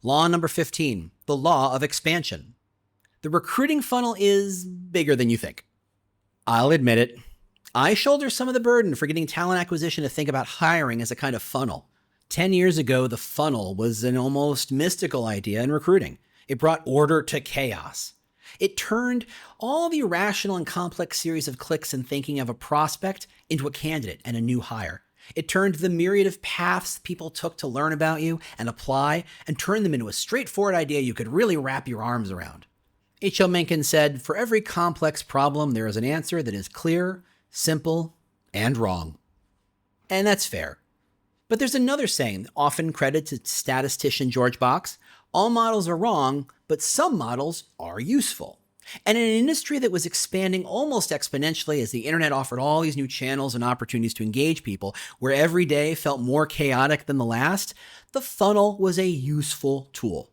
Law number 15, the law of expansion. The recruiting funnel is bigger than you think. I'll admit it. I shoulder some of the burden for getting talent acquisition to think about hiring as a kind of funnel. 10 years ago, the funnel was an almost mystical idea in recruiting. It brought order to chaos. It turned all the irrational and complex series of clicks and thinking of a prospect into a candidate and a new hire. It turned the myriad of paths people took to learn about you and apply and turned them into a straightforward idea you could really wrap your arms around. H.L. Mencken said, "For every complex problem, there is an answer that is clear, simple, and wrong." And that's fair. But there's another saying, often credited to statistician George Box: all models are wrong, but some models are useful. And in an industry that was expanding almost exponentially as the internet offered all these new channels and opportunities to engage people, where every day felt more chaotic than the last, the funnel was a useful tool.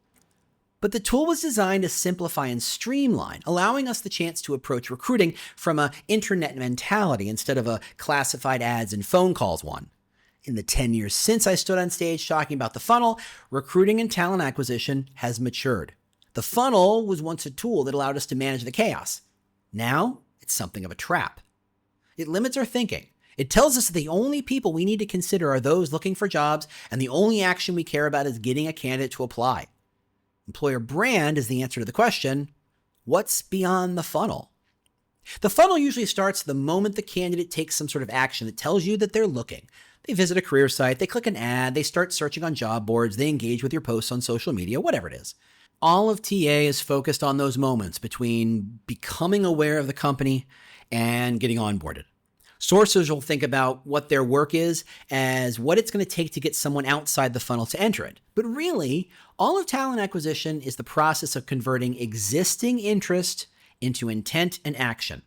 But the tool was designed to simplify and streamline, allowing us the chance to approach recruiting from an internet mentality instead of a classified ads and phone calls one. In the 10 years since I stood on stage talking about the funnel, recruiting and talent acquisition has matured. The funnel was once a tool that allowed us to manage the chaos. Now, it's something of a trap. It limits our thinking. It tells us that the only people we need to consider are those looking for jobs, and the only action we care about is getting a candidate to apply. Employer brand is the answer to the question, what's beyond the funnel? The funnel usually starts the moment the candidate takes some sort of action that tells you that they're looking. They visit a career site, they click an ad, they start searching on job boards, they engage with your posts on social media, whatever it is. All of TA is focused on those moments between becoming aware of the company and getting onboarded. Sources will think about what their work is as what it's going to take to get someone outside the funnel to enter it. But really, all of talent acquisition is the process of converting existing interest into intent and action.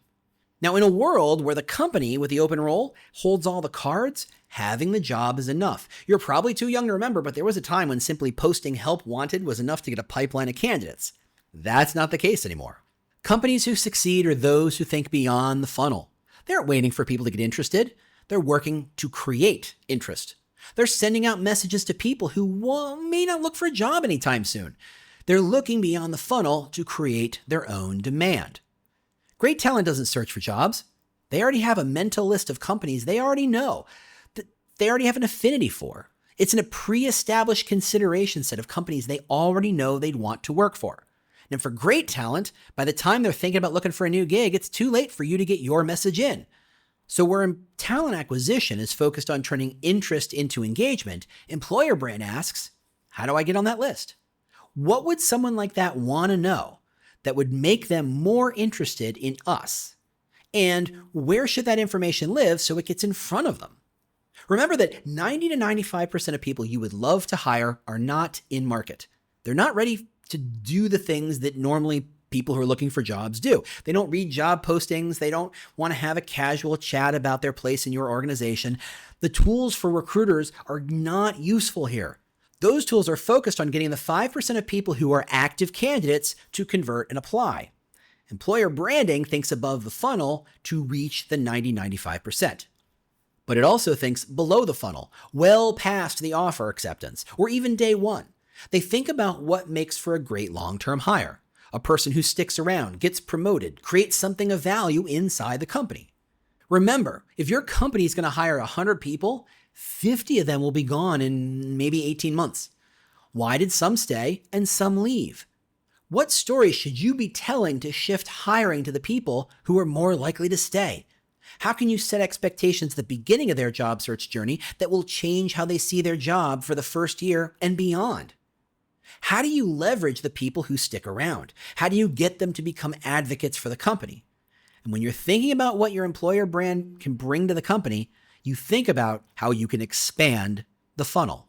Now, in a world where the company with the open role holds all the cards, having the job is enough. You're probably too young to remember, but there was a time when simply posting help wanted was enough to get a pipeline of candidates. That's not the case anymore. Companies who succeed are those who think beyond the funnel. They aren't waiting for people to get interested. They're working to create interest. They're sending out messages to people who may not look for a job anytime soon. They're looking beyond the funnel to create their own demand. Great talent doesn't search for jobs. They already have a mental list of companies they already know, that they already have an affinity for. It's in a pre-established consideration set of companies they already know they'd want to work for. And for great talent, by the time they're thinking about looking for a new gig, it's too late for you to get your message in. So where talent acquisition is focused on turning interest into engagement, employer brand asks, how do I get on that list? What would someone like that want to know that would make them more interested in us? And where should that information live so it gets in front of them? Remember that 90 to 95% of people you would love to hire are not in market. They're not ready to do the things that normally people who are looking for jobs do. They don't read job postings. They don't want to have a casual chat about their place in your organization. The tools for recruiters are not useful here. Those tools are focused on getting the 5% of people who are active candidates to convert and apply. Employer branding thinks above the funnel to reach the 90-95%. But it also thinks below the funnel, well past the offer acceptance, or even day one. They think about what makes for a great long-term hire. A person who sticks around, gets promoted, creates something of value inside the company. Remember, if your company is going to hire 100 people, 50 of them will be gone in maybe 18 months. Why did some stay and some leave? What story should you be telling to shift hiring to the people who are more likely to stay? How can you set expectations at the beginning of their job search journey that will change how they see their job for the first year and beyond? How do you leverage the people who stick around? How do you get them to become advocates for the company? And when you're thinking about what your employer brand can bring to the company, you think about how you can expand the funnel.